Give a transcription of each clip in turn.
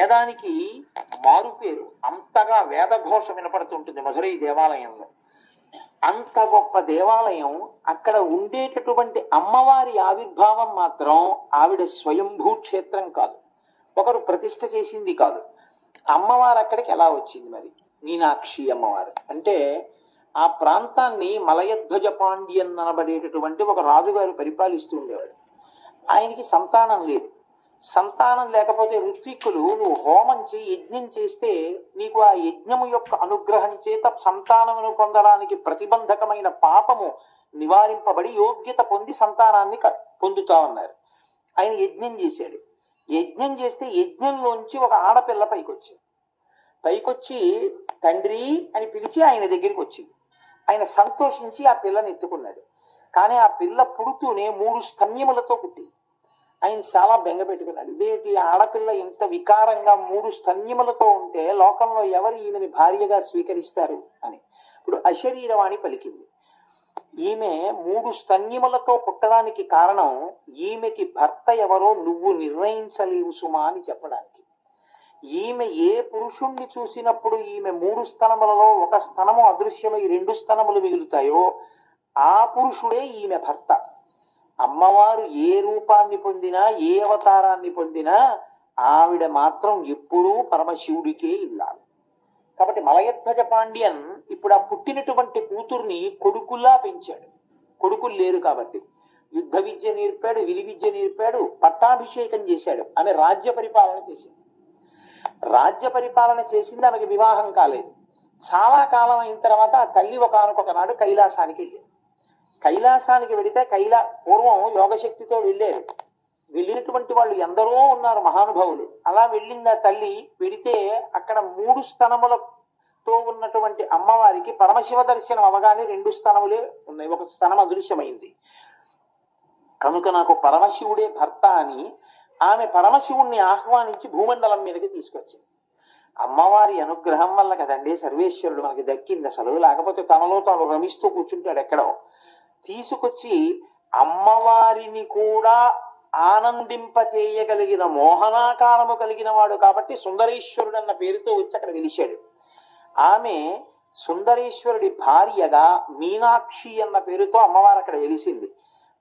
వేదానికి మారు పేరు. అంతగా వేదఘోష వినపడుతుంటుంది మధురై దేవాలయంలో. అంత గొప్ప దేవాలయం. అక్కడ ఉండేటటువంటి అమ్మవారి ఆవిర్భావం మాత్రం ఆవిడ స్వయంభూ క్షేత్రం కాదు, ఒకరు ప్రతిష్ఠ చేసింది కాదు. అమ్మవారు అక్కడికి ఎలా వచ్చింది మరి? మీనాక్షి అమ్మవారు అంటే ఆ ప్రాంతాన్ని మలయధ్వజ పాండ్యన్ అనబడేటటువంటి ఒక రాజుగారు పరిపాలిస్తూ ఉండేవాడు. ఆయనకి సంతానం లేదు. సంతానం లేకపోతే ఋత్విక్కులు నువ్వు హోమం యజ్ఞం చేస్తే నీకు ఆ యజ్ఞము యొక్క అనుగ్రహం చేత సంతానమును పొందడానికి ప్రతిబంధకమైన పాపము నివారింపబడి యోగ్యత పొంది సంతానాన్ని పొందుతామన్నారు. ఆయన యజ్ఞం చేశాడు. యజ్ఞం చేస్తే యజ్ఞంలోంచి ఒక ఆడపిల్ల పైకొచ్చి తండ్రి అని పిలిచి ఆయన దగ్గరికి వచ్చింది. ఆయన సంతోషించి ఆ పిల్లని ఎత్తుకున్నాడు. కానీ ఆ పిల్ల పుడుతూనే 3 స్తన్యములతో పుట్టింది. ఆయన చాలా బెంగ పెట్టుకున్నాడు. ఇదేంటి ఆడపిల్ల ఇంత వికారంగా 3 స్తన్యములతో ఉంటే లోకంలో ఎవరు ఈమెని భార్యగా స్వీకరిస్తారు అని. ఇప్పుడు అశరీరవాణి పలికింది. ఈమె 3 స్తన్యములతో పుట్టడానికి కారణం ఈమెకి భర్త ఎవరో నువ్వు నిర్ణయించలేవు సుమా అని చెప్పడానికి. ఈమె ఏ పురుషుణ్ణి చూసినప్పుడు ఈమె 3 స్తనములలో ఒక స్తనము అదృశ్యమై 2 స్తనములు మిగులుతాయో ఆ పురుషుడే ఈమె భర్త. అమ్మవారు ఏ రూపాన్ని పొందినా ఏ అవతారాన్ని పొందినా ఆవిడ మాత్రం ఎప్పుడూ పరమశివుడికే ఇల్లాలి. కాబట్టి మలయధ్వజ పాండ్యన్ ఇప్పుడు ఆ పుట్టినటువంటి కూతుర్ని కొడుకుల్లా పెంచాడు. కొడుకులు లేరు కాబట్టి యుద్ధ విద్య నేర్పాడు, విలి విద్య నేర్పాడు, పట్టాభిషేకం చేశాడు. ఆమె రాజ్య పరిపాలన చేసింది. రాజ్య పరిపాలన చేసింది, ఆమెకి వివాహం కాలేదు. చాలా కాలం అయిన తర్వాత ఆ తల్లి ఒకనొకనాడు కైలాసానికి వెళ్ళింది. కైలాసానికి వెళితే పూర్వం యోగశక్తితో వెళ్ళారు. వెళ్ళినటువంటి వాళ్ళు ఎందరో ఉన్నారు మహానుభావులు. అలా వెళ్ళింది ఆ తల్లి. వెళితే అక్కడ 3 స్తనములతో ఉన్నటువంటి అమ్మవారికి పరమశివ దర్శనం అవగానే 2 స్తనములే ఉన్నాయి, ఒక స్తనం అదృశ్యమైంది. కనుక నాకు పరమశివుడే భర్త అని ఆమె పరమశివుణ్ణి ఆహ్వానించి భూమండలం మీదకి తీసుకొచ్చింది. అమ్మవారి అనుగ్రహం వల్ల కదండి సర్వేశ్వరుడు మనకి దక్కింది. అసలు లేకపోతే తనలో తాను రమిస్తూ కూర్చుంటాడు ఎక్కడో. తీసుకొచ్చి అమ్మవారిని కూడా ఆనందింపచేయగలిగిన మోహనాకారము కలిగిన వాడు కాబట్టి సుందరేశ్వరుడు అన్న పేరుతో వచ్చి అక్కడ వెలిశాడు. ఆమె సుందరేశ్వరుడి భార్యగా మీనాక్షి అన్న పేరుతో అమ్మవారు అక్కడ వెలిసింది.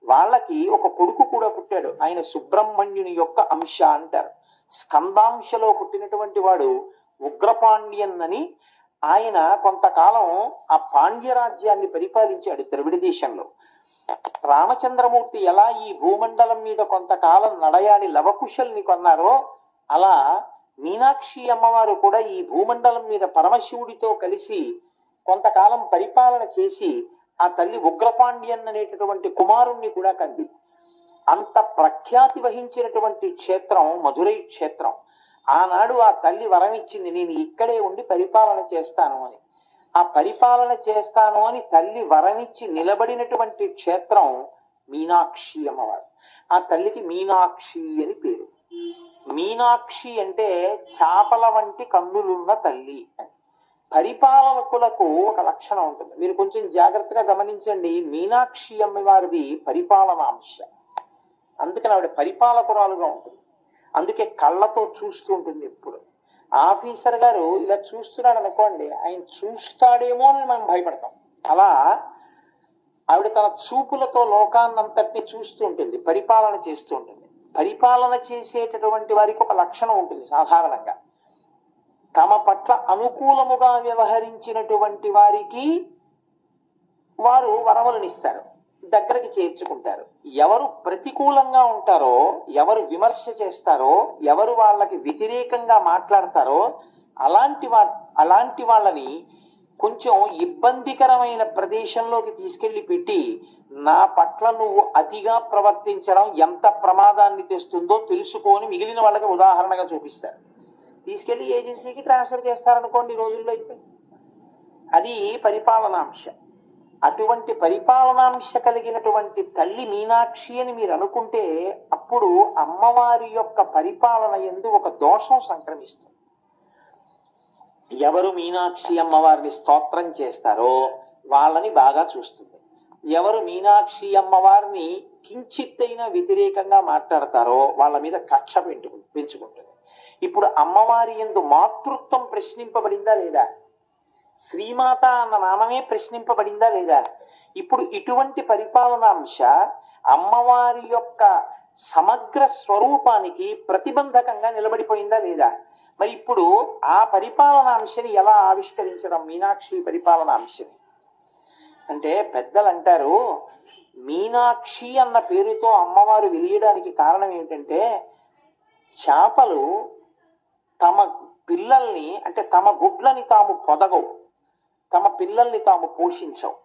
వాళ్ళకి ఒక కొడుకు కూడా పుట్టాడు. ఆయన సుబ్రహ్మణ్యుని యొక్క అంశ అంటారు. స్కందాంశలో పుట్టినటువంటి వాడు ఉగ్రపాండ్యన్ అని. ఆయన కొంతకాలం ఆ పాండ్యరాజ్యాన్ని పరిపాలించాడు ద్రవిడ దేశంలో. రామచంద్రమూర్తి ఎలా ఈ భూమండలం మీద కొంతకాలం నడయాడి లవకుశల్ని కొన్నారో అలా మీనాక్షి అమ్మవారు కూడా ఈ భూమండలం మీద పరమశివుడితో కలిసి కొంతకాలం పరిపాలన చేసి ఆ తల్లి ఉగ్రపాండ్యన్ అనేటటువంటి కుమారుణ్ణి కూడా కంది. అంత ప్రఖ్యాతి వహించినటువంటి క్షేత్రం మధురై క్షేత్రం. ఆనాడు ఆ తల్లి వరం ఇచ్చింది, నేను ఇక్కడే ఉండి పరిపాలన చేస్తాను అని. ఆ పరిపాలన చేస్తాను అని తల్లి వరమిచ్చి నిలబడినటువంటి క్షేత్రం మీనాక్షి అమ్మవారు. ఆ తల్లికి మీనాక్షి అని పేరు. మీనాక్షి అంటే చాపల వంటి కన్నులున్న తల్లి అని. పరిపాలకులకు ఒక లక్షణం ఉంటుంది, మీరు కొంచెం జాగ్రత్తగా గమనించండి. మీనాక్షి అమ్మవారిది పరిపాలనాంశ. అందుకని ఆవిడ పరిపాలకురాలుగా ఉంటుంది. అందుకే కళ్ళతో చూస్తూ ఉంటుంది ఎప్పుడు. ఆఫీసర్ గారు ఇలా చూస్తున్నాడు అనుకోండి, ఆయన చూస్తాడేమో అని మనం భయపడతాం. అలా ఆవిడ తన చూపులతో లోకాన్నంతటినీ చూస్తూ ఉంటుంది, పరిపాలన చేస్తూ ఉంటుంది. పరిపాలన చేసేటటువంటి వారికి ఒక లక్షణం ఉంటుంది సాధారణంగా. తమ పట్ల అనుకూలముగా వ్యవహరించినటువంటి వారికి వారు వరములనిస్తారు, దగ్గరికి చేర్చుకుంటారు. ఎవరు ప్రతికూలంగా ఉంటారో, ఎవరు చేస్తారో, ఎవరు వాళ్ళకి వ్యతిరేకంగా మాట్లాడతారో అలాంటి వాళ్ళని కొంచెం ఇబ్బందికరమైన ప్రదేశంలోకి తీసుకెళ్లి పెట్టి నా పట్ల నువ్వు అతిగా ప్రవర్తించడం ఎంత ప్రమాదాన్ని తెస్తుందో తెలుసుకొని మిగిలిన వాళ్ళకి ఉదాహరణగా చూపిస్తారు. తీసుకెళ్లి ఏజెన్సీకి ట్రాన్స్ఫర్ చేస్తారనుకోండి ఈ రోజుల్లో. అయితే అది పరిపాలనాంశ. అటువంటి పరిపాలనాంశ కలిగినటువంటి తల్లి మీనాక్షి అని మీరు అనుకుంటే అప్పుడు అమ్మవారి యొక్క పరిపాలన యందు ఒక దోషం సంక్రమిస్తుంది. ఎవరు మీనాక్షి అమ్మవారిని స్తోత్రం చేస్తారో వాళ్ళని బాగా చూస్తుంది. ఎవరు మీనాక్షి అమ్మవారిని కించిత్తైనా వ్యతిరేకంగా మాట్లాడతారో వాళ్ళ మీద కక్ష పెంచుకుంటుంది. ఇప్పుడు అమ్మవారి యందు మాతృత్వం ప్రశ్నింపబడిందా లేదా? శ్రీమాత అన్న నామమే ప్రశ్నింపబడిందా లేదా? ఇప్పుడు ఇటువంటి పరిపాలనాంశ అమ్మవారి యొక్క సమగ్ర స్వరూపానికి ప్రతిబంధకంగా నిలబడిపోయిందా లేదా? మరి ఇప్పుడు ఆ పరిపాలనాంశని ఎలా ఆవిష్కరించడం మీనాక్షి పరిపాలనాంశని అంటే పెద్దలు అంటారు, మీనాక్షి అన్న పేరుతో అమ్మవారు వెలియడానికి కారణం ఏమిటంటే చేపలు తమ పిల్లల్ని అంటే తమ గుడ్లని తాము పొదగవు, తమ పిల్లల్ని తాము పోషించవు.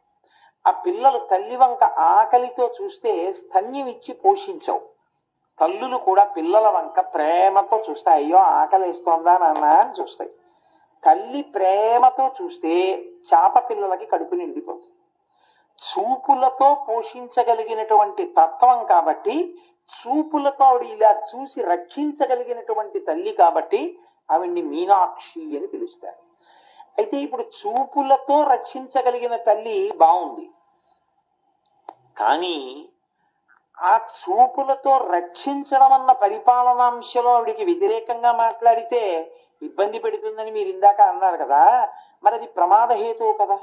ఆ పిల్లలు తల్లి వంక ఆకలితో చూస్తే స్తన్యం ఇచ్చి పోషించవు. తల్లులు కూడా పిల్లల వంక ప్రేమతో చూస్తాయి, అయ్యో ఆకలి వేస్తోందా నాన్న అని చూస్తాయి. తల్లి ప్రేమతో చూస్తే చేప పిల్లలకి కడుపు నిండిపోతుంది. చూపులతో పోషించగలిగినటువంటి తత్వం కాబట్టి, చూపులతో ఆవిడ ఇలా చూసి రక్షించగలిగినటువంటి తల్లి కాబట్టి ఆవిడ్ని మీనాక్షి అని పిలుస్తారు. అయితే ఇప్పుడు చూపులతో రక్షించగలిగిన తల్లి బాగుంది, కానీ ఆ చూపులతో రక్షించడం అన్న పరిపాలనాంశలో ఆవిడికి వ్యతిరేకంగా మాట్లాడితే ఇబ్బంది పెడుతుందని మీరు ఇందాక అన్నారు కదా, మరి అది ప్రమాదహేతువు కదా.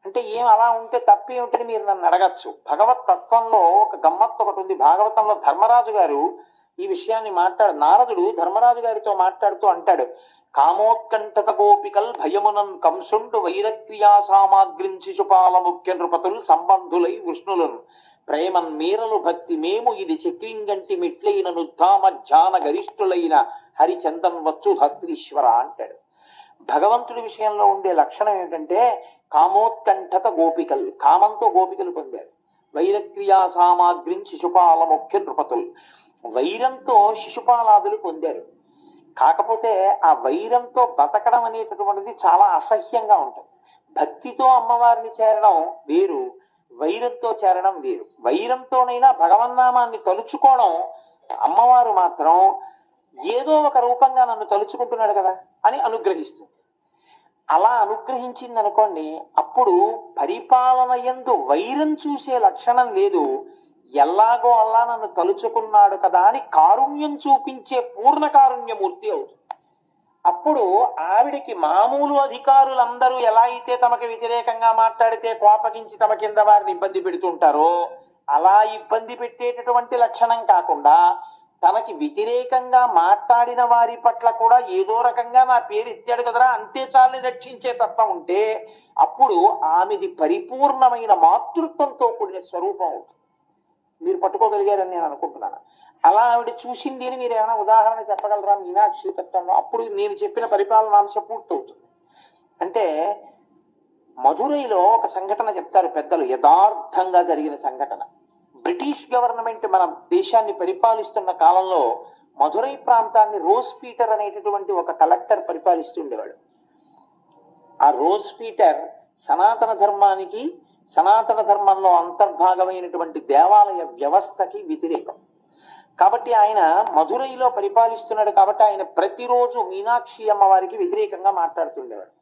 అంటే ఏం అలా ఉంటే తప్పేమిటని మీరు నన్ను అడగచ్చు. భగవత్ తత్వంలో ఒక గమ్మత్తు ఒకటి ఉంది. భాగవతంలో ధర్మరాజు గారు ఈ విషయాన్ని నారదుడు ధర్మరాజు గారితో మాట్లాడుతూ అంటాడు, కామోత్కంఠత గోపికల్ భయమునన్ కంసుండు వైరక్రియా సామాగ్రిం శిశుపాల ముఖ్య నృపతులు సంబంధులై విష్ణులను ప్రేమన్ మీరలు భక్తి మేము ఇది చక్రింగంటి మిట్లైన నుద్ధామ ధ్యాన గరిష్ఠులైన హరిచందన్ వచ్చు ధత్రీశ్వర అంటాడు. భగవంతుడి విషయంలో ఉండే లక్షణం ఏమిటంటే కామోత్కంఠత గోపికలు, కామంతో గోపికలు పొందారు. వైరక్రియా సామాగ్రిం శిశుపాల ముఖ్య నృపతులు, వైరంతో శిశుపాలాదులు పొందారు. కాకపోతే ఆ వైరంతో బతకడం అనేటటువంటిది చాలా అసహ్యంగా ఉంటుంది. భక్తితో అమ్మవారిని చేరడం వేరు, వైరంతో చేరడం వేరు. వైరంతోనైనా భగవన్నామాన్ని తలుచుకోవడం, అమ్మవారు మాత్రం ఏదో ఒక రూపంగా నన్ను తలుచుకుంటున్నాడు కదా అని అనుగ్రహిస్తుంది. అలా అనుగ్రహించింది అనుకోండి, అప్పుడు పరిపాలన యందు వైరం చూసే లక్షణం లేదు, ఎల్లాగో అల్లా నన్ను తలుచుకున్నాడు కదా అని కారుణ్యం చూపించే పూర్ణ కారుణ్యమూర్తి అవుతుంది. అప్పుడు ఆవిడికి మామూలు అధికారులందరూ ఎలా అయితే తమకు వ్యతిరేకంగా మాట్లాడితే కోపగించి తమ కింద వారిని ఇబ్బంది పెడుతుంటారో అలా ఇబ్బంది పెట్టేటటువంటి లక్షణం కాకుండా, తనకి వ్యతిరేకంగా మాట్లాడిన వారి పట్ల కూడా ఏదో రకంగా నా పేరు ఎత్తాడు కదరా అంతే చాలని రక్షించే తత్వం ఉంటే అప్పుడు ఆమెది పరిపూర్ణమైన మాతృత్వంతో కూడిన స్వరూపం అవుతుంది. మీరు పట్టుకోగలిగారని నేను అనుకుంటున్నాను. అలా ఆవిడ చూసింది అని మీరు ఏమైనా ఉదాహరణ చెప్పగలరా మీనాక్షి తత్వంలో? అప్పుడు నేను చెప్పిన పరిపాలనాంశ పూర్తవుతుంది. అంటే మధురైలో ఒక సంఘటన చెప్తారు పెద్దలు, యథార్థంగా జరిగిన సంఘటన. బ్రిటిష్ గవర్నమెంట్ మన దేశాన్ని పరిపాలిస్తున్న కాలంలో మధురై ప్రాంతాన్ని రోజ్ పీటర్ అనేటటువంటి ఒక కలెక్టర్ పరిపాలిస్తుండేవాడు. ఆ రోజ్ పీటర్ సనాతన ధర్మానికి, సనాతన ధర్మంలో అంతర్భాగమైనటువంటి దేవాలయ వ్యవస్థకి వ్యతిరేకం. కాబట్టి ఆయన మధురైలో పరిపాలిస్తున్నాడు కాబట్టి ఆయన ప్రతిరోజు మీనాక్షి అమ్మవారికి వ్యతిరేకంగా మాట్లాడుతుండేవాడు.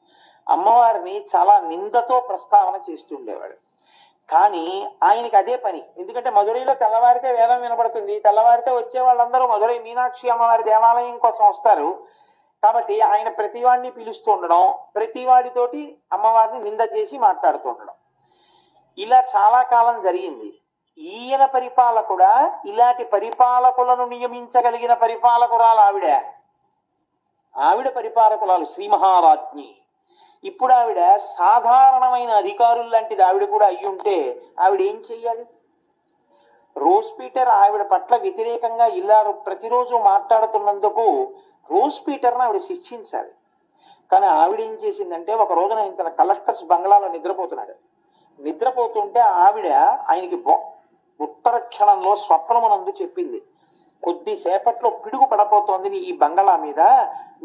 అమ్మవారిని చాలా నిందతో ప్రస్తావన చేస్తుండేవాడు. కానీ ఆయనకి అదే పని, ఎందుకంటే మధురైలో తెల్లవారితే వేదం వినపడుతుంది, తెల్లవారితే వచ్చే వాళ్ళందరూ మధురై మీనాక్షి అమ్మవారి దేవాలయం కోసం వస్తారు. కాబట్టి ఆయన ప్రతివాడిని పిలుస్తూ ఉండడం, ప్రతివాడితోటి అమ్మవారిని నింద చేసి మాట్లాడుతూ ఉండడం, ఇలా చాలా కాలం జరిగింది. ఈయన పరిపాలకుడా, ఇలాంటి పరిపాలకులను నియమించగలిగిన పరిపాలకురాలు ఆవిడ పరిపాలకురాలు శ్రీ మహారాజ్ఞి. ఇప్పుడు ఆవిడ సాధారణమైన అధికారులు లాంటిది ఆవిడ కూడా అయ్యుంటే ఆవిడ ఏం చెయ్యాలి? రోజ్ పీటర్ ఆవిడ పట్ల వ్యతిరేకంగా ఇలా ప్రతిరోజు మాట్లాడుతున్నందుకు రోజ్ పీటర్ని ఆవిడ శిక్షించాలి. కానీ ఆవిడ ఏం చేసిందంటే, ఒక రోజున ఆయన తన కలెక్టర్స్ బంగ్లాలో నిద్రపోతున్నాడు. నిద్రపోతుంటే ఆవిడ ఆయనకి ఉత్తర క్షణంలో స్వప్నమునందు చెప్పింది, కొద్దిసేపట్లో పిడుగు పడపోతోంది ఈ బంగళా మీద,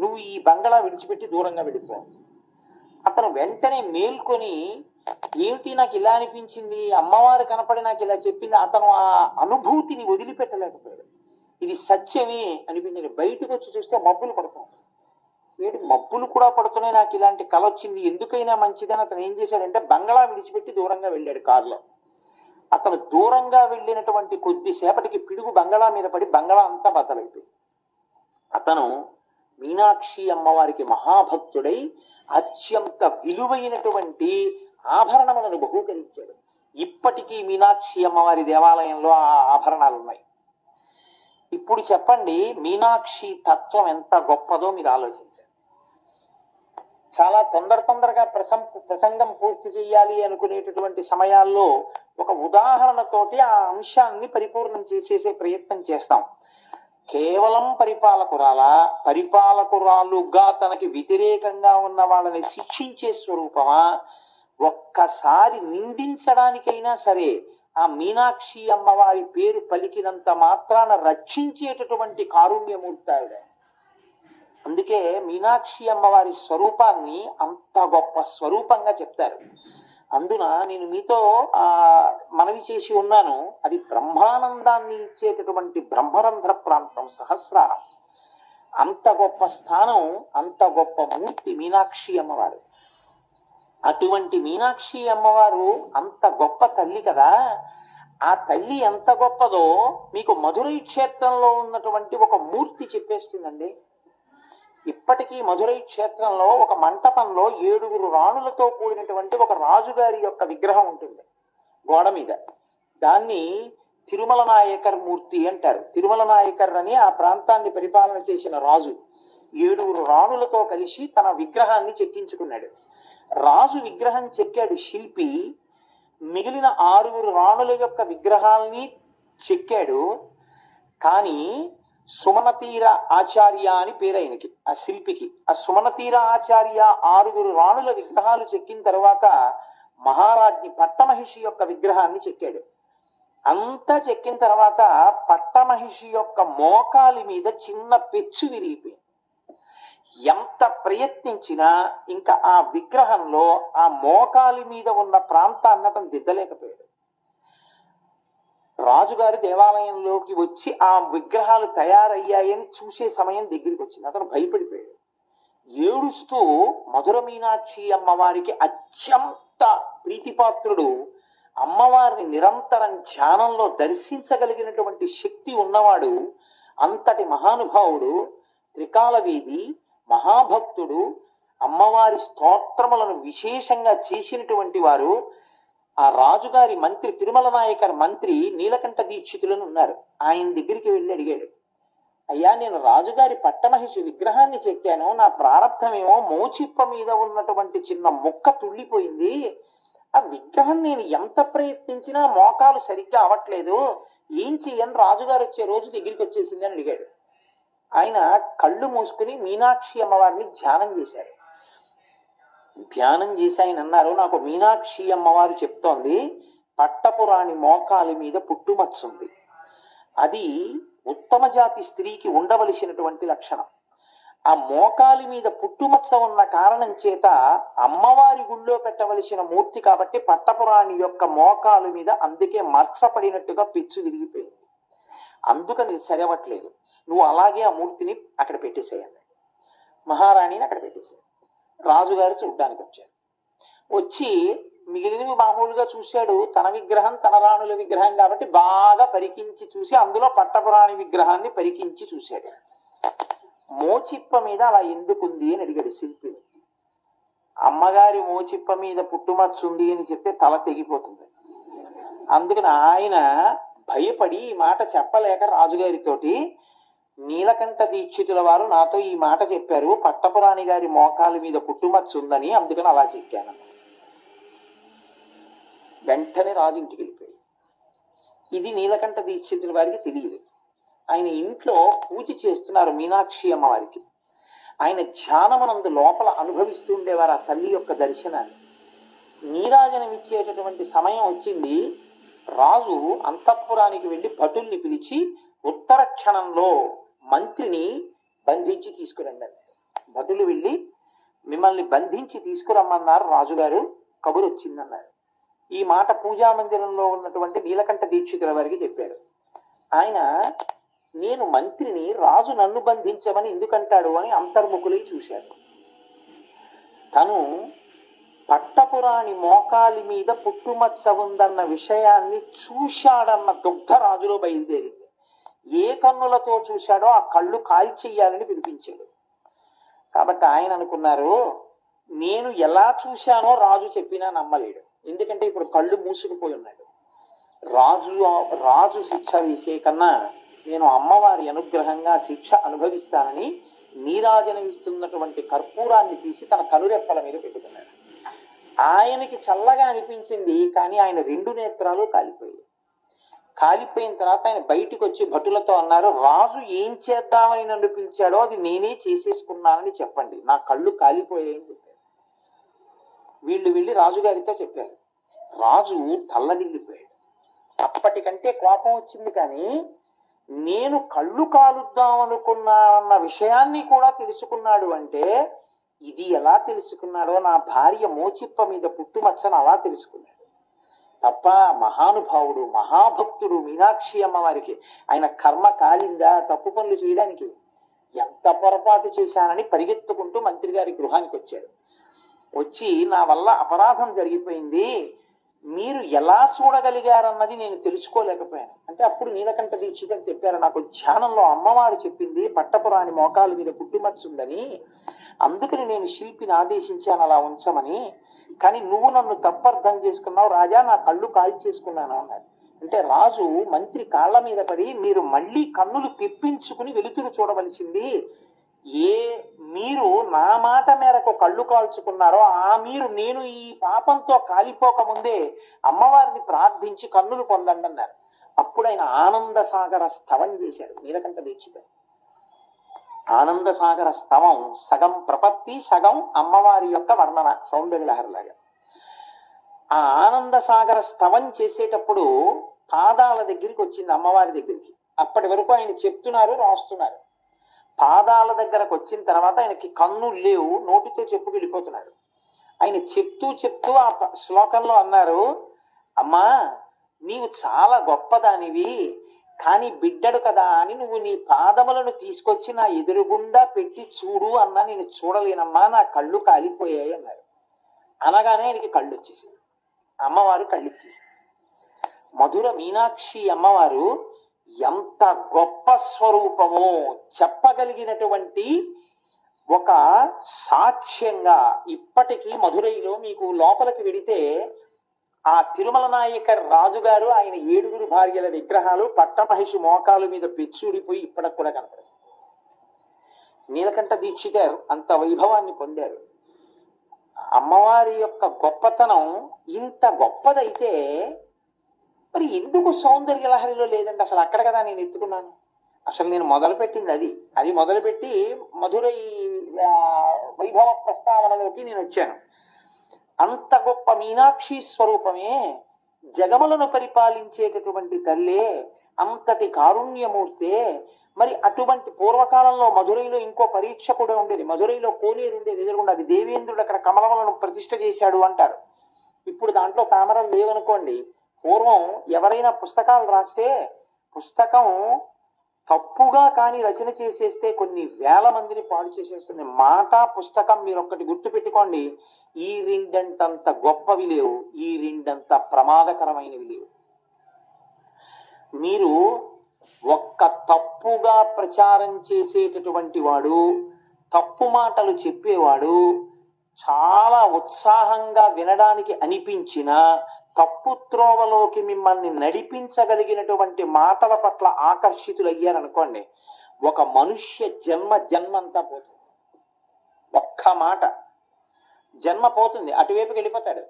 నువ్వు ఈ బంగళా విడిచిపెట్టి దూరంగా వెళ్ళిపో. అతను వెంటనే మేల్కొని, ఏమిటి నాకు ఇలా అనిపించింది, అమ్మవారు కనపడి నాకు ఇలా చెప్పింది. అతను ఆ అనుభూతిని వదిలిపెట్టలేకపోయాడు. ఇది సత్యమే అనిపించింది. బయటకు వచ్చి చూస్తే మబ్బులు పడుతున్నాయి. వీటి మబ్బులు కూడా పడుతున్నాయి, నాకు ఇలాంటి కల వచ్చింది, ఎందుకైనా మంచిదని అతను ఏం చేశాడంటే బంగళా విడిచిపెట్టి దూరంగా వెళ్ళాడు కారులో. అతను దూరంగా వెళ్ళినటువంటి కొద్దిసేపటికి పిడుగు బంగళా మీద పడి బంగళా అంతా బద్దలైపోయింది. అతను మీనాక్షి అమ్మవారికి మహాభక్తుడై అత్యంత విలువైనటువంటి ఆభరణములను బహూకరించాడు. ఇప్పటికీ మీనాక్షి అమ్మవారి దేవాలయంలో ఆ ఆభరణాలు ఉన్నాయి. ఇప్పుడు చెప్పండి, మీనాక్షి తత్వం ఎంత గొప్పదో మీరు ఆలోచించండి. చాలా తొందరగా ప్రసంగం పూర్తి చేయాలి అనుకునేటటువంటి సమయాల్లో ఒక ఉదాహరణతోటి ఆ అంశాన్ని పరిపూర్ణం చేసేసే ప్రయత్నం చేస్తాం. కేవలం పరిపాలకురాలుగా తనకి వ్యతిరేకంగా ఉన్న వాళ్ళని శిక్షించే స్వరూపమా, ఒక్కసారి నిందించడానికైనా సరే ఆ మీనాక్షి అమ్మవారి పేరు పలికినంత మాత్రాన రక్షించేటటువంటి కారుణ్యమూర్తి ఆవిడ. అందుకే మీనాక్షి అమ్మవారి స్వరూపాన్ని అంత గొప్ప స్వరూపంగా చెప్తారు. అందున నేను మీతో మనవి చేసి ఉన్నాను, అది బ్రహ్మానందాన్ని ఇచ్చేటటువంటి బ్రహ్మరంధ్ర ప్రాంతం సహస్రారం. అంత గొప్ప స్థానం, అంత గొప్ప మూర్తి మీనాక్షి అమ్మవారు. అటువంటి మీనాక్షి అమ్మవారు అంత గొప్ప తల్లి కదా. ఆ తల్లి ఎంత గొప్పదో మీకు మధురై క్షేత్రంలో ఉన్నటువంటి ఒక మూర్తి చెప్పేస్తుందండి. ఇప్పటికీ మధురై క్షేత్రంలో ఒక మంటపంలో 7 రాణులతో కూడినటువంటి ఒక రాజుగారి యొక్క విగ్రహం ఉంటుంది గోడ మీద. దాన్ని తిరుమల నాయకర్ మూర్తి అంటారు. తిరుమల నాయకర్ అని ఆ ప్రాంతాన్ని పరిపాలన చేసిన రాజు 7 రాణులతో కలిసి తన విగ్రహాన్ని చెక్కించుకున్నాడు. రాజు విగ్రహం చెక్కాడు శిల్పి, మిగిలిన 6 రాణుల యొక్క విగ్రహాల్ని చెక్కాడు. కానీ సుమనతీర ఆచార్య అని పేరు ఆయనకి, ఆ శిల్పికి. ఆ సుమనతీర ఆచార్య 6 రాణుల విగ్రహాలు చెక్కిన తర్వాత మహారాజ్ని పట్టమహిషి యొక్క విగ్రహాన్ని చెక్కాడు. అంతా చెక్కిన తర్వాత పట్టమహిషి యొక్క మోకాలి మీద చిన్న పెచ్చు విరిగిపోయింది. ఎంత ప్రయత్నించినా ఇంకా ఆ విగ్రహంలో ఆ మోకాలి మీద ఉన్న ప్రాంతాన్ని అతను దిద్దలేకపోయాడు. రాజుగారి దేవాలయంలోకి వచ్చి ఆ విగ్రహాలు తయారయ్యాయని చూసే సమయం దగ్గరికి వచ్చింది. అతను భయపడిపోయాడు. ఏడుస్తూ మధుర మీనాక్షి అమ్మవారికి అత్యంత ప్రీతిపాత్రుడు, అమ్మవారిని నిరంతరం ధ్యానంలో దర్శించగలిగినటువంటి శక్తి ఉన్నవాడు, అంతటి మహానుభావుడు, త్రికాలవేది, మహాభక్తుడు, అమ్మవారి స్తోత్రములను విశేషంగా చేసినటువంటి వారు, ఆ రాజుగారి మంత్రి తిరుమల నాయకర్ మంత్రి నీలకంఠ దీక్షితులను ఉన్నారు. ఆయన దగ్గరికి వెళ్ళి అడిగాడు, అయ్యా నేను రాజుగారి పట్టమహిషి విగ్రహాన్ని చెక్కాను, నా ప్రారంధమేమో మోచిప్ప మీద ఉన్నటువంటి చిన్న ముక్క తుళ్ళిపోయింది, ఆ విగ్రహం నేను ఎంత ప్రయత్నించినా మోకాలు సరిగ్గా అవ్వట్లేదు, ఏం చెయ్యని రాజుగారు వచ్చే రోజు దగ్గరికి వచ్చేసింది అని అడిగాడు. ఆయన కళ్ళు మూసుకుని మీనాక్షి అమ్మవారిని ధ్యానం చేశారు. ధ్యానం చేసి ఆయన అన్నారు, నాకు మీనాక్షి అమ్మవారు చెప్తోంది, పట్టపురాణి మోకాలి మీద పుట్టుమచ్చుంది, అది ఉత్తమ జాతి స్త్రీకి ఉండవలసినటువంటి లక్షణం. ఆ మోకాలి మీద పుట్టుమచ్చ ఉన్న కారణం చేత అమ్మవారి గుళ్ళో పెట్టవలసిన మూర్తి కాబట్టి పట్టపురాణి యొక్క మోకాలు మీద అందుకే మచ్చపడినట్టుగా పిచ్చు విరిగిపోయింది, అందుకని సరవట్లేదు, నువ్వు అలాగే ఆ మూర్తిని అక్కడ పెట్టేసేయండి. మహారాణిని అక్కడ పెట్టేసేయండి. రాజుగారు చూడ్డానికి వచ్చారు. వచ్చి మిగిలినవి మామూలుగా చూశాడు. తన విగ్రహం తన రాణుల విగ్రహం కాబట్టి బాగా పరికించి చూసి అందులో పట్టపురాణి విగ్రహాన్ని పరికించి చూశాడు. మోచిప్ప మీద అలా ఎందుకుంది అని అడిగాడు శిల్పిని. అమ్మగారి మోచిప్ప మీద పుట్టుమచ్చుంది అని చెప్తే తల తెగిపోతుంది. అందుకని ఆయన భయపడి ఈ మాట చెప్పలేక రాజుగారితోటి, నీలకంఠ దీక్షితుల వారు నాతో ఈ మాట చెప్పారు, పట్టపురాణి గారి మోకాలి మీద పుట్టుమచ్చ ఉందని, అందుకని అలా చెక్కాను. వెంటనే రాజు ఇంటికి వెళ్ళిపోయాడు. ఇది నీలకంఠ దీక్షితుల వారికి తెలియదు. ఆయన ఇంట్లో పూజ చేస్తున్నారు మీనాక్షి అమ్మవారికి. ఆయన ధ్యానమనందు లోపల అనుభవిస్తూ ఉండేవారు ఆ తల్లి యొక్క దర్శనాన్ని. నీరాజనం ఇచ్చేటటువంటి సమయం వచ్చింది. రాజు అంతఃపురానికి వెళ్ళి భటుల్ని పిలిచి ఉత్తర క్షణంలో మంత్రిని బంధించి తీసుకురండి అన్నారు. భటులు వెళ్ళి మిమ్మల్ని బంధించి తీసుకురమ్మన్నారు రాజుగారు, కబురు వచ్చిందన్నారు. ఈ మాట పూజా మందిరంలో ఉన్నటువంటి నీలకంఠ దీక్షితుల వారికి చెప్పారు. ఆయన, నేను మంత్రిని, రాజు నన్ను బంధించమని ఎందుకంటాడు అని అంతర్ముఖులై చూశాడు. తను పట్టపురాణి మోకాలి మీద పుట్టుమచ్చ ఉందన్న విషయాన్ని చూశాడన్న దుగ్ధ రాజులో బయలుదేరింది. ఏ కన్నులతో చూశాడో ఆ కళ్ళు కాల్చెయ్యాలని పిలిపించాడు. కాబట్టి ఆయన అనుకున్నారు, నేను ఎలా చూశానో రాజు చెప్పినా నమ్మలేడు. ఎందుకంటే ఇప్పుడు కళ్ళు మూసుకుపోయి ఉన్నాడు. రాజు శిక్ష వేసే కన్నా నేను అమ్మవారి అనుగ్రహంగా శిక్ష అనుభవిస్తానని నీరాజనమిస్తున్నటువంటి కర్పూరాన్ని తీసి తన కనురెప్పల మీద పెట్టుకున్నాడు. ఆయనకి చల్లగా అనిపించింది, కానీ ఆయన 2 నేత్రాలు కాలిపోయాయి. కాలిపోయిన తర్వాత ఆయన బయటికి వచ్చి భటులతో అన్నారు, రాజు ఏం చేద్దామని నన్ను పిలిచాడో అది నేనే చేసేసుకున్నానని చెప్పండి, నా కళ్ళు కాలిపోయాయని చెప్పారు. వీళ్ళు వెళ్ళి రాజుగారితో చెప్పారు. రాజు తల్లడిల్లిపోయాడు. అప్పటికంటే కోపం వచ్చింది, కానీ నేను కళ్ళు కాలుద్దామనుకున్నానన్న విషయాన్ని కూడా తెలుసుకున్నాడు. అంటే ఇది ఎలా తెలుసుకున్నాడో, నా భార్య మోచిప్ప మీద పుట్టుమచ్చను అలా తెలుసుకున్నాడు తప్ప మహానుభావుడు, మహాభక్తుడు మీనాక్షి అమ్మవారికి. ఆయన కర్మ కాలిందా తప్పు పనులు చేయడానికి? ఎంత పొరపాటు చేశానని పరిగెత్తుకుంటూ మంత్రి గారి గృహానికి వచ్చారు. వచ్చి నా వల్ల అపరాధం జరిగిపోయింది, మీరు ఎలా చూడగలిగారన్నది నేను తెలుసుకోలేకపోయాను అంటే అప్పుడు నీలకంఠ దీక్షితులు చెప్పారు, నాకు ధ్యానంలో అమ్మవారు చెప్పింది పట్టపురాణి మోకాలు మీద పుట్టుమచ్చుందని, అందుకని నేను శిల్పిని ఆదేశించాను అలా ఉంచమని. కానీ నువ్వు నన్ను తప్పర్థం చేసుకున్నావు రాజా, నా కళ్ళు కాల్చేసుకున్నాను అన్నాడు. అంటే రాజు మంత్రి కాళ్ళ మీద పడి, మీరు మళ్ళీ కన్నులు తెప్పించుకుని వెలుతురు చూడవలసింది, మీరు నా మాట మేరకు కళ్ళు కాల్చుకున్నారో మీరు నేను ఈ పాపంతో కాలిపోకముందే అమ్మవారిని ప్రార్థించి కన్నులు పొందండి అన్నారు. అప్పుడు ఆయన ఆనంద సాగర స్తవం చేశాడు నీలకంఠ దీక్షితుడు. ఆనంద సాగర స్తవం సగం ప్రపత్తి, సగం అమ్మవారి యొక్క వర్ణన, సౌందర్యలహరిలాగా. ఆ ఆనంద సాగర స్తవం చేసేటప్పుడు పాదాల దగ్గరికి వచ్చింది, అమ్మవారి దగ్గరికి. అప్పటి వరకు ఆయన చెప్తున్నారు, రాస్తున్నారు. పాదాల దగ్గరకు వచ్చిన తర్వాత ఆయనకి కన్నులు లేవు, నోటితో చెప్పుకు వెళ్ళిపోతున్నాడు. ఆయన చెప్తూ చెప్తూ ఆ శ్లోకంలో అన్నారు, అమ్మా నీవు చాలా గొప్పదానివి, కానీ బిడ్డడు కదా అని నువ్వు నీ పాదములను తీసుకొచ్చి నా ఎదురుగుండా పెట్టి చూడు అన్నా నేను చూడలేనమ్మా, నా కళ్ళు కాలిపోయాయి అన్నారు. అనగానే ఆయనకి కళ్ళు వచ్చేసింది, అమ్మవారు కళ్ళు ఇచ్చేసింది. మధుర మీనాక్షి అమ్మవారు ఎంత గొప్ప స్వరూపమో చెప్పగలిగినటువంటి ఒక సాక్ష్యంగా ఇప్పటికీ మధురైలో మీకు లోపలికి వెడితే ఆ తిరుమల నాయక రాజుగారు ఆయన 7 భార్యల విగ్రహాలు పట్టమహిషి మోకాలు మీద పెచ్చుడిపోయి ఇప్పటికి కూడా కనపడదు. నీలకంఠ దీక్షితులు అంత వైభవాన్ని పొందారు. అమ్మవారి యొక్క గొప్పతనం ఇంత గొప్పదైతే మరి ఎందుకు సౌందర్య లహరిలో లేదండి? అసలు అక్కడ కదా నేను ఎత్తుకున్నాను. అసలు నేను మొదలుపెట్టింది అది మొదలుపెట్టి మధురై వైభవ ప్రస్తావనలోకి నేను వచ్చాను. అంత గొప్ప మీనాక్షి స్వరూపమే, జగములను పరిపాలించేటటువంటి తల్లే, అంతటి కారుణ్యమూర్తే. మరి అటువంటి పూర్వకాలంలో మధురైలో ఇంకో పరీక్ష కూడా ఉండేది. మధురైలో కోనేరు ఉండేది ఎదురుగుండా, అది దేవేంద్రుడు అక్కడ కమలములను ప్రతిష్ఠ చేశాడు అంటారు. ఇప్పుడు దాంట్లో తామరలు లేవనుకోండి. పూర్వం ఎవరైనా పుస్తకాలు రాస్తే పుస్తకం తప్పుగా కానీ రచన చేసేస్తే కొన్ని వేల మందిని పాడు చేసేస్తుంది. మాట పుస్తకం మీరు ఒక్కటి గుర్తు పెట్టుకోండి, ఈ రెండంతంత గొప్పవి లేవు, ఈ రెండంత ప్రమాదకరమైనవి లేవు. మీరు ఒక్క తప్పుగా ప్రచారం చేసేటటువంటి వాడు, తప్పు మాటలు చెప్పేవాడు చాలా ఉత్సాహంగా వినడానికి అనిపించిన తప్పు త్రోవలోకి మిమ్మల్ని నడిపించగలిగినటువంటి మాటల పట్ల ఆకర్షితులయ్యారనుకోండి, ఒక మనుష్య జన్మంతా పోతుంది. ఒక్క మాట జన్మ పోతుంది, అటువైపుకి వెళ్ళిపోతాడు.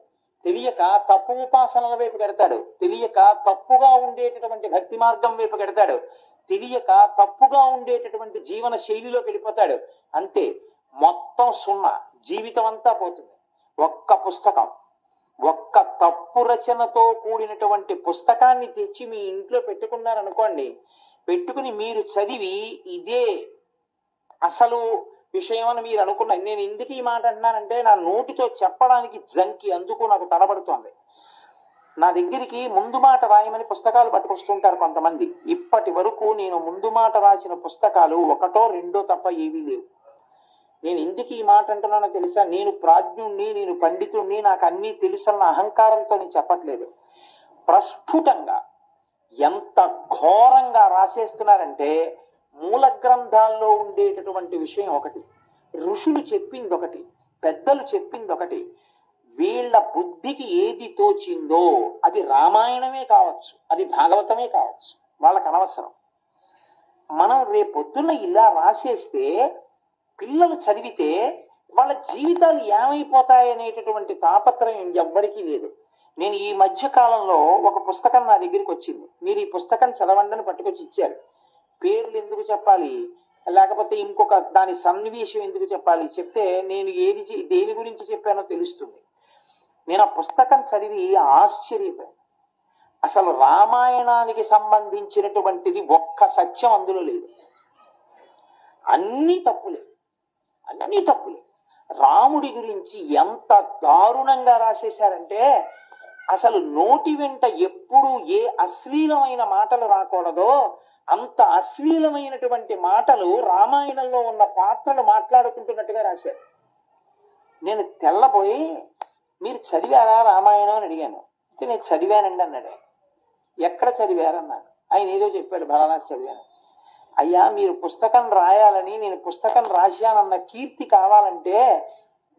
తెలియక తప్పు ఉపాసనల వైపు గెడతాడు, తెలియక తప్పుగా ఉండేటటువంటి భక్తి మార్గం వైపు గెడతాడు, తెలియక తప్పుగా ఉండేటటువంటి జీవన శైలిలోకి వెళ్ళిపోతాడు. అంతే, మొత్తం సున్నా, జీవితం అంతా పోతుంది. ఒక్క పుస్తకం, ఒక్క తప్పు రచనతో కూడినటువంటి పుస్తకాన్ని తెచ్చి మీ ఇంట్లో పెట్టుకున్నారనుకోండి, పెట్టుకుని మీరు చదివి ఇదే అసలు విషయం అని మీరు అనుకున్నారు. నేను ఎందుకు ఈ మాట అంటున్నానంటే నా నోటితో చెప్పడానికి జంకి, అందుకు నాకు తడబడుతోంది. నా దగ్గరికి ముందు మాట రాయమని పుస్తకాలు పట్టుకొస్తుంటారు కొంతమంది. ఇప్పటి వరకు నేను ముందు మాట రాసిన పుస్తకాలు 1, 2 తప్ప ఏవీ లేవు. నేను ఎందుకు ఈ మాట అంటున్నానో తెలుసా? నేను ప్రాజ్ఞుణ్ణి, నేను పండితుణ్ణి, నాకు అన్నీ తెలుసన్న అహంకారంతో నేను చెప్పట్లేదు. ప్రస్ఫుటంగా ఎంత ఘోరంగా రాసేస్తున్నారంటే మూల గ్రంథాల్లో ఉండేటటువంటి విషయం ఒకటి, ఋషులు చెప్పింది ఒకటి, పెద్దలు చెప్పింది ఒకటి. వీళ్ళ బుద్ధికి ఏది తోచిందో అది రామాయణమే కావచ్చు, అది భాగవతమే కావచ్చు, వాళ్ళకి అనవసరం. మనం రేపొద్దున ఇలా రాసేస్తే పిల్లలు చదివితే వాళ్ళ జీవితాలు ఏమైపోతాయనేటటువంటి తాపత్రయం ఎవ్వరికీ లేదు. నేను ఈ మధ్య కాలంలో ఒక పుస్తకం నా దగ్గరికి వచ్చింది. మీరు ఈ పుస్తకం చదవండి అని పట్టుకొచ్చి ఇచ్చారు. పేర్లు ఎందుకు చెప్పాలి, లేకపోతే ఇంకొక దాని సన్నివేశం ఎందుకు చెప్పాలి, చెప్తే నేను దేని గురించి చెప్పానో తెలుస్తుంది. నేను ఆ పుస్తకం చదివి ఆశ్చర్యపోయాను. అసలు రామాయణానికి సంబంధించినటువంటిది ఒక్క సత్యం అందులో లేదు. అన్నీ తప్పులే, అన్నీ తప్పులే. రాముడి గురించి ఎంత దారుణంగా రాసేశారంటే అసలు నోటి వెంట ఎప్పుడు ఏ అశ్లీలమైన మాటలు రాకూడదో అంత అశ్లీలమైనటువంటి మాటలు రామాయణంలో ఉన్న పాత్రలు మాట్లాడుకుంటున్నట్టుగా రాశారు. నేను తెల్లబోయి, మీరు చదివారా రామాయణం అని అడిగాను. అయితే నేను చదివానండి అన్నాడు. ఎక్కడ చదివారన్నాడు. ఆయన ఏదో చెప్పాడు, బలానా చదివాను. అయ్యా, మీరు పుస్తకం రాయాలని నేను పుస్తకం రాశానన్న కీర్తి కావాలంటే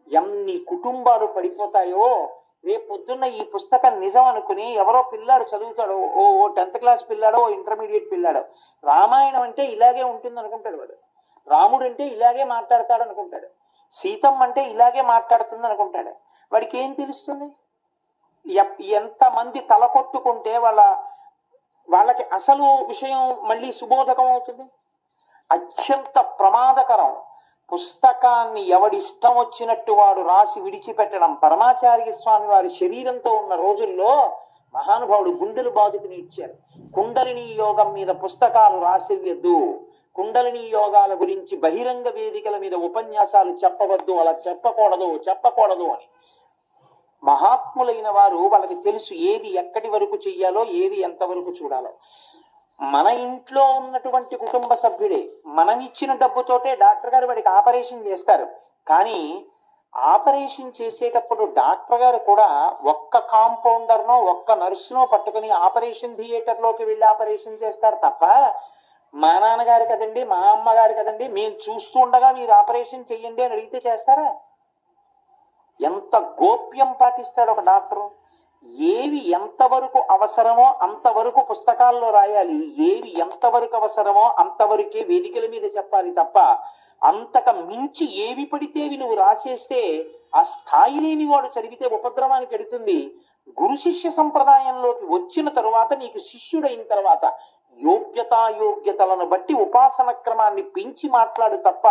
ఎన్ని కుటుంబాలు పడిపోతాయో. రేపు పొద్దున్న ఈ పుస్తకం నిజం అనుకుని ఎవరో పిల్లాడు చదువుతాడు, ఓ 10th క్లాస్ పిల్లాడో, ఇంటర్మీడియట్ పిల్లాడో, రామాయణం అంటే ఇలాగే ఉంటుంది అనుకుంటాడు వాడు. రాముడు అంటే ఇలాగే మాట్లాడతాడు అనుకుంటాడు. సీతమ్మ అంటే ఇలాగే మాట్లాడుతుంది అనుకుంటాడు. వాడికి ఏం తెలుస్తుంది? ఎంతమంది తల కొట్టుకుంటే వాళ్ళకి అసలు విషయం మళ్ళీ సుబోధకం అవుతుంది. అత్యంత ప్రమాదకరం. పుస్తకాన్ని ఎవడిష్టం వచ్చినట్టు వాడు రాసి విడిచిపెట్టడం. పరమాచార్య స్వామి వారి శరీరంతో ఉన్న రోజుల్లో మహానుభావుడు గుండెలు బాదుకుని ఇచ్చారు. కుండలిని యోగం మీద పుస్తకాలు రాసేయద్దు, కుండలిని యోగాల గురించి బహిరంగ వేదికల మీద ఉపన్యాసాలు చెప్పవద్దు, అలా చెప్పకూడదు అని. మహాత్ములైన వారు వాళ్ళకి తెలుసు ఏది ఎక్కడి వరకు చెయ్యాలో, ఏది ఎంతవరకు చూడాలో. మన ఇంట్లో ఉన్నటువంటి కుటుంబ సభ్యుడే మనం ఇచ్చిన డబ్బుతోటే డాక్టర్ గారు వాడికి ఆపరేషన్ చేస్తారు. కానీ ఆపరేషన్ చేసేటప్పుడు డాక్టర్ గారు కూడా ఒక్క కాంపౌండర్నో ఒక్క నర్సునో పట్టుకుని ఆపరేషన్ థియేటర్లోకి వెళ్ళి ఆపరేషన్ చేస్తారు తప్ప, మా నాన్నగారు కదండి, మా అమ్మగారు కదండి, మేము చూస్తూ ఉండగా మీరు ఆపరేషన్ చెయ్యండి అని అడిగితే చేస్తారా? ఎంత గోప్యం పాటిస్తాడు ఒక డాక్టరు. ఏవి ఎంతవరకు అవసరమో అంతవరకు పుస్తకాల్లో రాయాలి, ఏవి ఎంతవరకు అవసరమో అంతవరకే వేదికల మీద చెప్పాలి తప్ప అంతక మించి ఏవి పడితేవి నువ్వు రాసేస్తే ఆ స్థాయి లేని వాడు చదివితే ఉపద్రవానికి ఎడుతుంది. గురు శిష్య సంప్రదాయంలోకి వచ్చిన తరువాత, నీకు శిష్యుడైన తర్వాత యోగ్యతాయోగ్యతలను బట్టి ఉపాసన క్రమాన్ని పెంచి మాట్లాడు తప్ప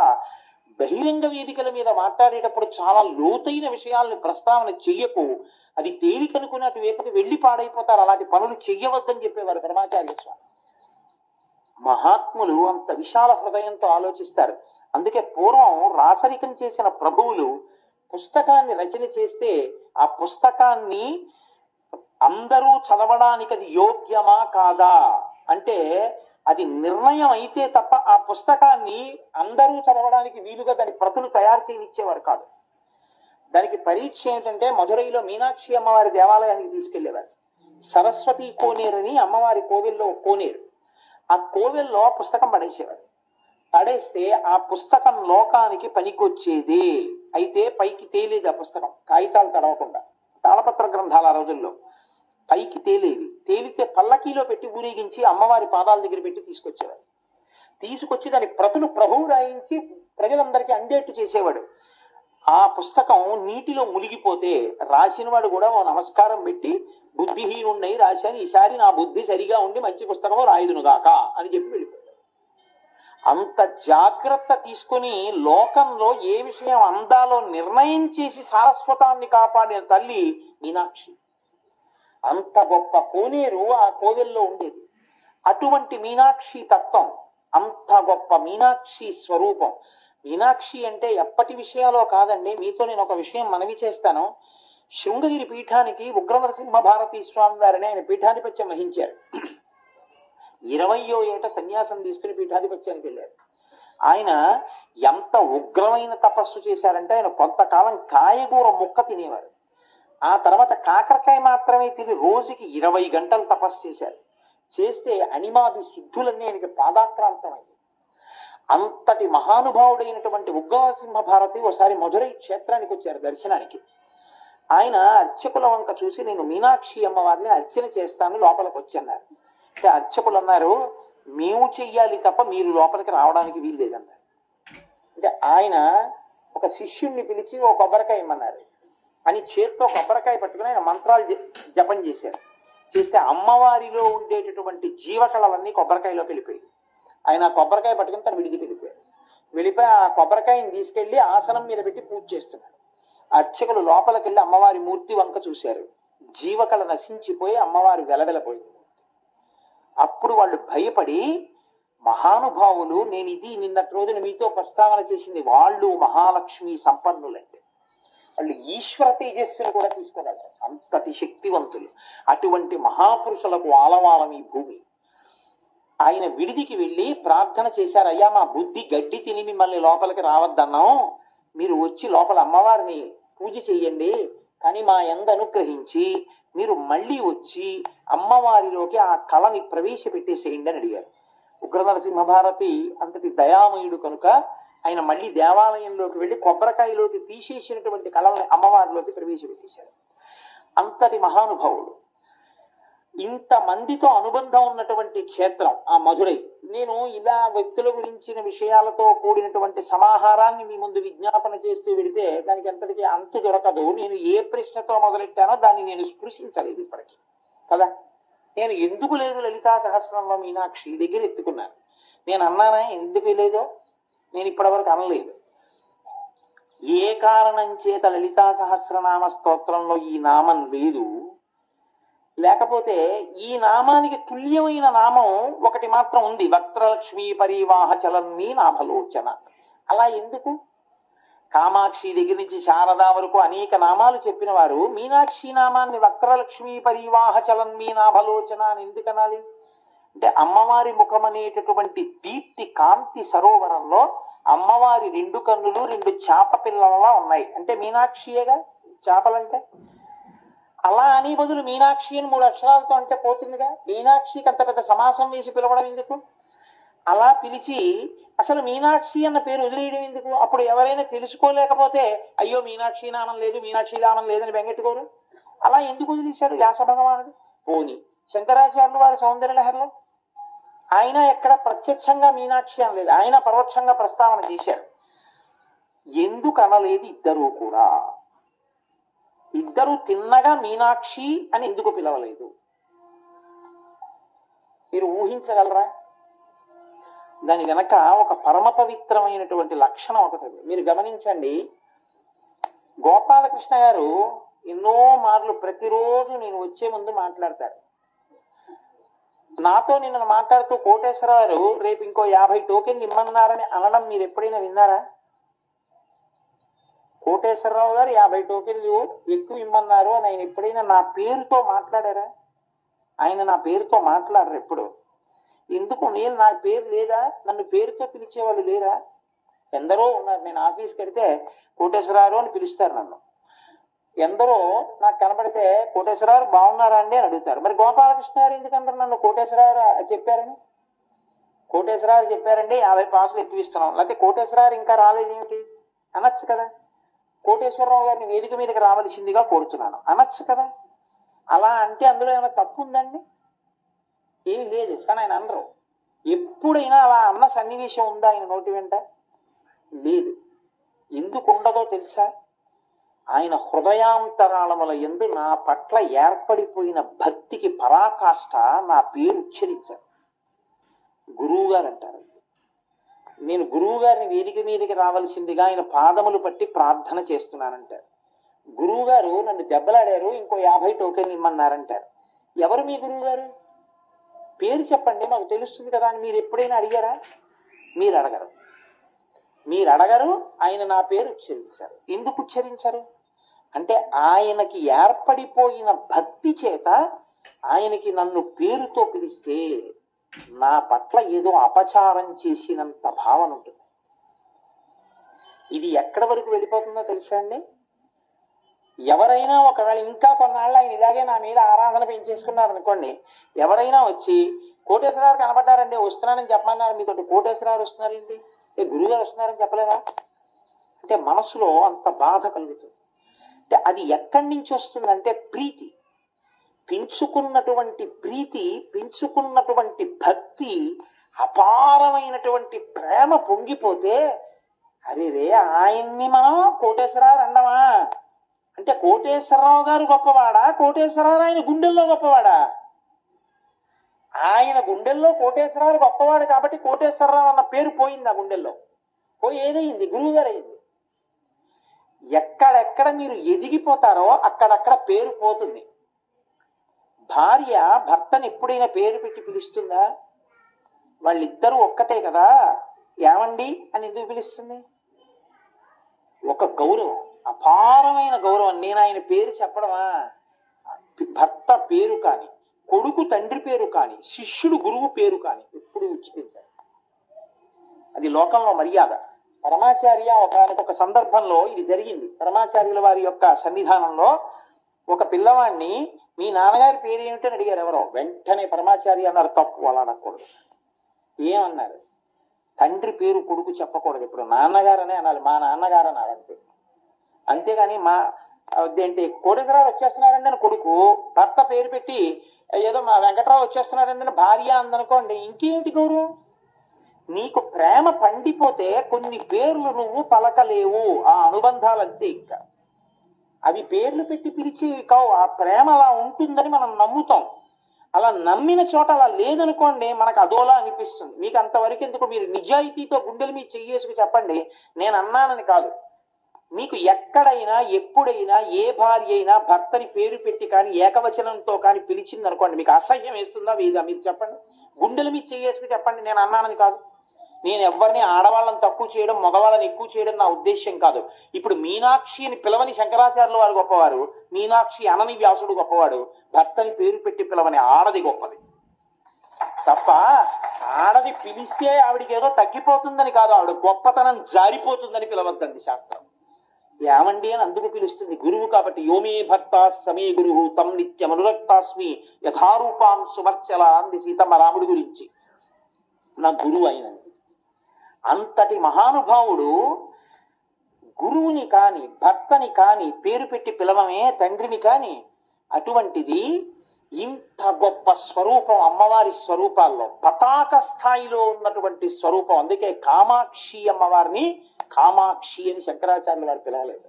బహిరంగ వేదికల మీద మాట్లాడేటప్పుడు చాలా లోతైన విషయాలను ప్రస్తావన చెయ్యకు. అది తేలికనుకుని అటు వైపుకి వెళ్ళి పాడైపోతారు. అలాంటి పనులు చెయ్యవద్దని చెప్పేవారు పరమాచార్య స్వామి. మహాత్ములు అంత విశాల హృదయంతో ఆలోచిస్తారు. అందుకే పూర్వం రాచరికం చేసిన ప్రభువులు పుస్తకాన్ని రచన చేస్తే ఆ పుస్తకాన్ని అందరూ చదవడానికి అది యోగ్యమా కాదా అంటే అది నిర్ణయం అయితే తప్ప ఆ పుస్తకాన్ని అందరూ చదవడానికి వీలుగా దాని ప్రతులు తయారు చేయనిచ్చేవారు కాదు. దానికి పరీక్ష ఏంటంటే, మధురైలో మీనాక్షి అమ్మవారి దేవాలయానికి తీసుకెళ్లేవారు. సరస్వతి కోనేరు అని అమ్మవారి కోవెల్లో కోనేరు. ఆ కోవెల్లో పుస్తకం పడేసేవారు. పడేస్తే ఆ పుస్తకం లోకానికి పనికొచ్చేది అయితే పైకి తేలేది. ఆ పుస్తకం కాగితాలు తడవకుండా, తాళపత్ర గ్రంథాల రోజుల్లో పైకి తేలేవి. తేలితే పల్లకీలో పెట్టి ఊరేగించి అమ్మవారి పాదాల దగ్గర పెట్టి తీసుకొచ్చేవాడు. తీసుకొచ్చి దాని ప్రతులు ప్రభువు రాయించి ప్రజలందరికీ అందేట్టు చేసేవాడు. ఆ పుస్తకం నీటిలో మునిగిపోతే రాసినవాడు కూడా ఓ నమస్కారం పెట్టి, బుద్ధిహీనుండై రాశాను, ఈసారి నా బుద్ధి సరిగా ఉండి మంచి పుస్తకం రాయుదునుగాక అని చెప్పి వెళ్ళిపోయాడు. అంత జాగ్రత్త తీసుకుని లోకంలో ఏ విషయం అందాలో నిర్ణయం చేసి సారస్వతాన్ని కాపాడిన తల్లి మీనాక్షి. అంత గొప్ప కోనేరు ఆ కోవెల్లో ఉండేది. అటువంటి మీనాక్షి తత్వం, అంత గొప్ప మీనాక్షి స్వరూపం. మీనాక్షి అంటే ఎప్పటి విషయాలో కాదండి. మీతో నేను ఒక విషయం మనవి చేస్తాను. శృంగగిరి పీఠానికి ఉగ్రనరసింహ భారతీ స్వామి వారిని ఆయన పీఠాధిపత్యం వహించారు. 20వ ఏట సన్యాసం తీసుకుని పీఠాధిపత్యానికి వెళ్ళారు. ఆయన ఎంత ఉగ్రమైన తపస్సు చేశారంటే, ఆయన కొంతకాలం కాయగూర ముక్క తినేవారు. ఆ తర్వాత కాకరకాయ మాత్రమే తిని రోజుకి 20 గంటలు తపస్సు చేశారు. చేస్తే అనిమాది సిద్ధులన్నీ ఆయనకి పాదాక్రాంతమైంది. అంతటి మహానుభావుడైనటువంటి ఉగ్రనరసింహ భారతి ఒకసారి మధురై క్షేత్రానికి వచ్చారు దర్శనానికి. ఆయన అర్చకుల వంక చూసి, నేను మీనాక్షి అమ్మవారిని అర్చన చేస్తాను, లోపలికి వచ్చన్నారు. అంటే అర్చకులు అన్నారు, మేము చెయ్యాలి తప్ప మీరు లోపలికి రావడానికి వీల్లేదన్నారు. అంటే ఆయన ఒక శిష్యుణ్ణి పిలిచి ఓ కొబ్బరికాయ ఇమ్మన్నారు. అని చేత్తో కొబ్బరికాయ పట్టుకుని ఆయన మంత్రాలు జపం చేశారు. చేస్తే అమ్మవారిలో ఉండేటటువంటి జీవకళలన్నీ కొబ్బరికాయలోకి వెళ్ళిపోయి, ఆయన కొబ్బరికాయ పట్టుకుని తను విడిది వెళ్ళిపోయి ఆ కొబ్బరికాయని తీసుకెళ్లి ఆసనం మీద పెట్టి పూజ చేస్తున్నారు. అర్చకులు లోపలికి వెళ్ళి అమ్మవారి మూర్తి వంక చూశారు. జీవకళ నశించిపోయి అమ్మవారి వెలవెలపోయింది. అప్పుడు వాళ్ళు భయపడి, మహానుభావులు, నేను ఇది నిన్నటి రోజున మీతో ప్రస్తావన చేసింది, వాళ్ళు మహాలక్ష్మి సంపన్నులంటే వాళ్ళు ఈశ్వర తేజస్సును కూడా తీసుకోగలరు, అంతటి శక్తివంతులు. అటువంటి మహాపురుషులకు ఆలవాలం ఈ భూమి. ఆయన విడిదికి వెళ్ళి ప్రార్థన చేశారు, అయ్యా మా బుద్ధి గడ్డి తిని మిమ్మల్ని లోపలికి రావద్దన్నాం, మీరు వచ్చి లోపల అమ్మవారిని పూజ చెయ్యండి, కానీ మా యందు అనుగ్రహించి మీరు మళ్ళీ వచ్చి అమ్మవారిలోకి ఆ కళని ప్రవేశపెట్టేసేయండి అని అడిగారు. ఉగ్రనరసింహ భారతి అంతటి దయామయుడు కనుక ఆయన మళ్ళీ దేవాలయంలోకి వెళ్ళి కొబ్బరికాయలోకి తీసేసినటువంటి కళని అమ్మవారిలోకి ప్రవేశపెట్టేశారు. అంతటి మహానుభావుడు. ఇంతమందితో అనుబంధం ఉన్నటువంటి క్షేత్రం ఆ మధురై. నేను ఇలా వ్యక్తుల గురించిన విషయాలతో కూడినటువంటి సమాహారాన్ని మీ ముందు విజ్ఞాపన చేస్తూ వెడితే దానికి ఎంతటికీ అంతు దొరకదు. నేను ఏ ప్రశ్నతో మొదలెట్టానో దాన్ని నేను స్పృశించలేదు ఇప్పటికీ కదా. నేను ఎందుకు లేదు లలితా సహస్రంలో మీనాక్షి దగ్గర ఎత్తుకున్నాను. నేను అన్నానా ఎందుకు లేదో? నేను ఇప్పటివరకు అనలేదు. ఏ కారణం చేత లలితా సహస్రనామ స్తోత్రంలో ఈ నామం లేదు, లేకపోతే ఈ నామానికి తుల్యమైన నామం ఒకటి మాత్రం ఉంది, వక్త్రలక్ష్మీ పరివాహ చలన్మీ నాభలోచన. అలా ఎందుకు? కామాక్షి దగ్గర నుంచి శారదా వరకు అనేక నామాలు చెప్పిన వారు మీనాక్షి నామాన్ని వక్త్రలక్ష్మీ పరివాహ చలన్మీ నాభలోచన అని ఎందుకు అనాలి? అంటే అమ్మవారి ముఖం అనేటటువంటి దీప్తి కాంతి సరోవరంలో అమ్మవారి రెండు కన్నులు రెండు చేప పిల్లలలా ఉన్నాయి. అంటే మీనాక్షియేగా చేపలంటే. అలా అని బదులు మీనాక్షి అని 3 అక్షరాలతో అంటే పోతుందిగా. మీనాక్షికి అంత పెద్ద సమాసం వేసి పిలవడం ఎందుకు? అలా పిలిచి అసలు మీనాక్షి అన్న పేరు వదిలేయడం ఎందుకు? అప్పుడు ఎవరైనా తెలుసుకోలేకపోతే అయ్యో మీనాక్షి నామం లేదు, మీనాక్షి నామం లేదని బెంగెట్టుకోరు. అలా ఎందుకు వదిలేశాడు వ్యాస భగవానుడు? పోని శంకరాచార్యులు వారి సౌందర్య లహరిలో ఆయన ఎక్కడ ప్రత్యక్షంగా మీనాక్షి అనలేదు, ఆయన పరోక్షంగా ప్రస్తావన చేశారు. ఎందుకు అనలేదు ఇద్దరూ కూడా? ఇద్దరు తిన్నగా మీనాక్షి అని ఎందుకు పిలవలేదు? మీరు ఊహించగలరా? దాని వెనక ఒక పరమ పవిత్రమైనటువంటి లక్షణం ఒకటి మీరు గమనించండి. గోపాలకృష్ణ గారు ఎన్నో మార్లు ప్రతిరోజు నేను వచ్చే ముందు మాట్లాడతారు. నాతో నిన్న మాట్లాడుతూ కోటేశ్వరరావు గారు రేపు ఇంకో 50 టోకెన్లు ఇమ్మన్నారని అనడం మీరు ఎప్పుడైనా విన్నారా? కోటేశ్వరరావు గారు 50 టోకెన్లు ఎక్కువ ఇమ్మన్నారు అని ఆయన ఎప్పుడైనా నా పేరుతో మాట్లాడారా? ఆయన నా పేరుతో మాట్లాడరు ఎప్పుడు. ఎందుకు? నేను నా పేరు లేదా? నన్ను పేరుతో పిలిచేవాళ్ళు లేరా? ఎందరో ఉన్నారు. నేను ఆఫీస్కి వెడితే కోటేశ్వరరావు అని పిలుస్తారు నన్ను. ఎందరో నాకు కనబడితే కోటేశ్వరరావు బాగున్నారా అండి అని అడుగుతారు. మరి గోపాలకృష్ణ గారు ఎందుకంటారు నన్ను కోటేశ్వరరావు చెప్పారని? కోటేశ్వరరావు చెప్పారండి 50 పాసులు ఎక్కువ ఇస్తున్నాం, లేకపోతే కోటేశ్వరరావు ఇంకా రాలేదేమిటి అనొచ్చు కదా. కోటేశ్వరరావు గారిని వేదిక మీదకి రావాల్సిందిగా కోరుతున్నాను అనొచ్చు కదా. అలా అంటే అందులో ఏమైనా తప్పు ఉందండి? ఏమి లేదు. కానీ ఆయన అనరు. ఎప్పుడైనా అలా అన్న సన్నివేశం ఉందా ఆయన నోటి వెంట? లేదు. ఎందుకు ఉండదో తెలుసా? ఆయన హృదయాంతరాళముల యందు నా పట్ల ఏర్పడిపోయిన భక్తికి పరాకాష్ట నా పేరు ఉచ్చరించారు. గురువు గారు అంటారు. నేను గురువు గారిని వేదిక మీదకి రావాల్సిందిగా ఆయన పాదములు పట్టి ప్రార్థన చేస్తున్నానంటారు. గురువు గారు నన్ను దెబ్బలాడారు, ఇంకో 50 టోకెన్లు ఇమ్మన్నారంటారు. ఎవరు మీ గురువు గారు? పేరు చెప్పండి మాకు తెలుస్తుంది కదా అని మీరు ఎప్పుడైనా అడిగారా? మీరు అడగరు. మీరు అడగరు. ఆయన నా పేరు ఉచ్చరించారు. ఎందుకు ఉచ్చరించారు అంటే ఆయనకి ఏర్పడిపోయిన భక్తి చేత ఆయనకి నన్ను పేరుతో పిలిస్తే నా పట్ల ఏదో అపచారం చేసినంత భావన ఉంటుంది. ఇది ఎక్కడి వరకు వెళ్ళిపోతుందో తెలుసా అండి? ఎవరైనా ఒకవేళ ఇంకా కొన్నాళ్ళు ఆయన ఇలాగే నా మీద ఆరాధన పెంచేసుకున్నారనుకోండి, ఎవరైనా వచ్చి కోటేశ్వరరావు కనబడ్డారండి వస్తున్నానని చెప్పమన్నారు, మీతో కోటేశ్వరరావు వస్తున్నారేంటి గురువుగారు వస్తున్నారని చెప్పలేదా అంటే మనసులో అంత బాధ కలుగుతుంది. అంటే అది ఎక్కడి నుంచి వస్తుందంటే ప్రీతి, పెంచుకున్నటువంటి ప్రీతి, పెంచుకున్నటువంటి భక్తి, అపారమైనటువంటి ప్రేమ పొంగిపోతే అరే రే ఆయన్ని మనం కోటేశ్వరరావు అండమా అంటే కోటేశ్వరరావు గారు గొప్పవాడా, కోటేశ్వరరావు ఆయన గుండెల్లో గొప్పవాడా? ఆయన గుండెల్లో కోటేశ్వరరావు గొప్పవాడు కాబట్టి కోటేశ్వరరావు అన్న పేరు పోయింది. ఆ గుండెల్లో పోయి ఏదైంది? గురువు గారు అయింది. ఎక్కడెక్కడ మీరు ఎదిగిపోతారో అక్కడక్కడ పేరు పోతుంది. భార్య భర్తను ఎప్పుడైనా పేరు పెట్టి పిలుస్తుందా? వాళ్ళిద్దరూ ఒక్కటే కదా, ఏమండి అని ఎందుకు పిలుస్తుంది? ఒక గౌరవం, అపారమైన గౌరవం. నేను ఆయన పేరు చెప్పడమా? భర్త పేరు కానీ, కొడుకు తండ్రి పేరు కానీ, శిష్యుడు గురువు పేరు కానీ ఎప్పుడు ఉచ్చరించాలి. అది లోకంలో మర్యాద. పరమాచార్య ఒక సందర్భంలో ఇది జరిగింది. పరమాచార్యుల వారి యొక్క సన్నిధానంలో ఒక పిల్లవాడిని మీ నాన్నగారి పేరు ఏమిటని అడిగారు ఎవరో. వెంటనే పరమాచార్య అన్నారు, తప్పు, అలా అనకూడదు. ఏమన్నారు? తండ్రి పేరు కొడుకు చెప్పకూడదు, ఇప్పుడు నాన్నగారనే అనాలి, మా నాన్నగారు అన్నారు అంతే. అంతేగాని మా ఏంటి కోటేశ్వరరావు వచ్చేస్తున్నారండి అని కొడుకు భర్త పేరు పెట్టి ఏదో మా వెంకటరావు వచ్చేస్తున్నారండి అని భార్య అందనుకోండి, ఇంకేమిటి గౌరవం? నీకు ప్రేమ పండిపోతే కొన్ని పేర్లు నువ్వు పలకలేవు, ఆ అనుబంధాలు అంతే. ఇంకా అవి పేర్లు పెట్టి పిలిచేవి కావు. ఆ ప్రేమ అలా ఉంటుందని మనం నమ్ముతాం. అలా నమ్మిన చోట అలా లేదనుకోండి, మనకు అదోలా అనిపిస్తుంది. మీకు అంతవరకు ఎందుకు, మీరు నిజాయితీతో గుండెలు మీ చెయ్యేసుకు చెప్పండి, నేను అన్నానని కాదు. మీకు ఎక్కడైనా ఎప్పుడైనా ఏ భార్య అయినా భర్తని పేరు పెట్టి కానీ ఏకవచనంతో కానీ పిలిచింది అనుకోండి, మీకు అసహ్యం వేస్తుందా వేదా? మీరు చెప్పండి, గుండెలు మీ చెయ్యేసుకు చెప్పండి, నేను అన్నానని కాదు. నేను ఎవరిని ఆడవాళ్ళని తక్కువ చేయడం, మగవాళ్ళని ఎక్కువ చేయడం నా ఉద్దేశ్యం కాదు. ఇప్పుడు మీనాక్షి అని పిలవని శంకరాచార్యుల వారు గొప్పవారు, మీనాక్షి అనని వ్యాసుడు గొప్పవాడు, భర్తని పేరు పెట్టి పిలవని ఆడది గొప్పది తప్ప ఆడది పిలిస్తే ఆవిడికి ఏదో తగ్గిపోతుందని కాదు, ఆవిడ గొప్పతనం జారిపోతుందని పిలవద్దండి శాస్త్రం. ఏమండి అని అందుకు పిలుస్తుంది గురువు కాబట్టి. యోమే భర్త సమే గురువు తం నిత్యం అనురక్తాస్మి యథారూపాం సువర్చల అంది సీతమ్మ రాముడి గురించి. నా గురువు అయినంది. అంతటి మహానుభావుడు గురువుని కాని భర్తని కాని పేరు పెట్టి పిలవమే, తండ్రిని కాని. అటువంటిది ఇంత గొప్ప స్వరూపం అమ్మవారి స్వరూపాల్లో పతాక స్థాయిలో ఉన్నటువంటి స్వరూపం. అందుకే కామాక్షి అమ్మవారిని కామాక్షి అని శంకరాచార్యుల వారు పిలవలేదు.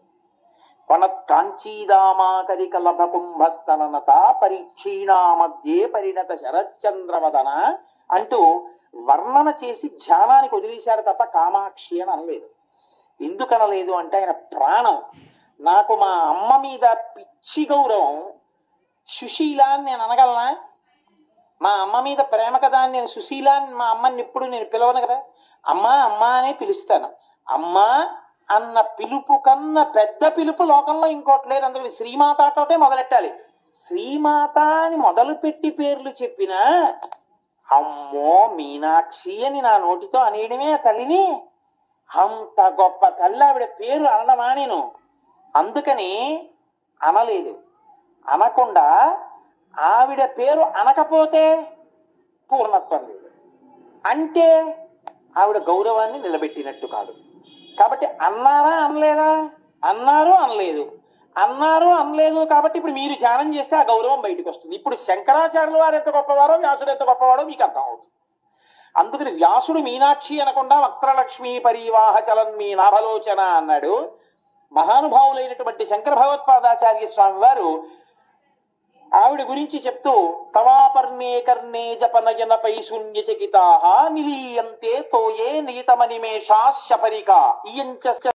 కాంచీదామాకరిక లభ కుంభస్తనత పరీక్షీణా మధ్యే పరిణత శరచంద్రవదన అంటూ వర్ణన చేసి ధ్యానానికి వదిలేశారు తప్ప కామాక్షి అని అనలేదు. ఎందుకు అనలేదు అంటే ఆయన ప్రాణం. నాకు మా అమ్మ మీద పిచ్చి గౌరవం, సుశీల అని నేను అనగలనా? మా అమ్మ మీద ప్రేమ కదా అని నేను సుశీల అని మా అమ్మని ఎప్పుడు నేను పిలవను కదా. అమ్మా అమ్మా అనే పిలుస్తాను. అమ్మా అన్న పిలుపు కన్నా పెద్ద పిలుపు లోకంలో ఇంకోటి లేదు. అందుకని శ్రీమాతతోటే మొదలెట్టాలి. శ్రీమాత అని మొదలుపెట్టి పేర్లు చెప్పినా అమ్మో మీనాక్షి అని నా నోటితో అనేయడమే తల్లిని. అంత గొప్ప తల్లి ఆవిడ పేరు అనడమా నేను? అందుకని అనలేదు. అనకుండా ఆవిడ పేరు అనకపోతే పూర్ణత్వం లేదు, అంటే ఆవిడ గౌరవాన్ని నిలబెట్టినట్టు కాదు. కాబట్టి అన్నారా అనలేదా? అన్నారు అనలేదు, అన్నారు అనలేదు. కాబట్టి ఇప్పుడు మీరు ధ్యానం చేస్తే ఆ గౌరవం బయటకు వస్తుంది. ఇప్పుడు శంకరాచార్యుల వారు ఎంత గొప్పవారో వ్యాసుడు ఎంత గొప్పవాడో మీకు అర్థం అవుతుంది. అందుకని వ్యాసుడు మీనాక్షి అనకుండా వక్రలక్ష్మి పరివాహ చలన్ మీ నాభలోచన అన్నాడు. మహానుభావులైనటువంటి శంకర భగవత్పాదాచార్య స్వామి వారు ఆవిడ గురించి చెప్తూ తవాపర్ణే కర్ణే జపనయన పై శూన్యచకితాః నిలీయంతే తోయే నియతమనిమేషాశపరిక ఇయంచ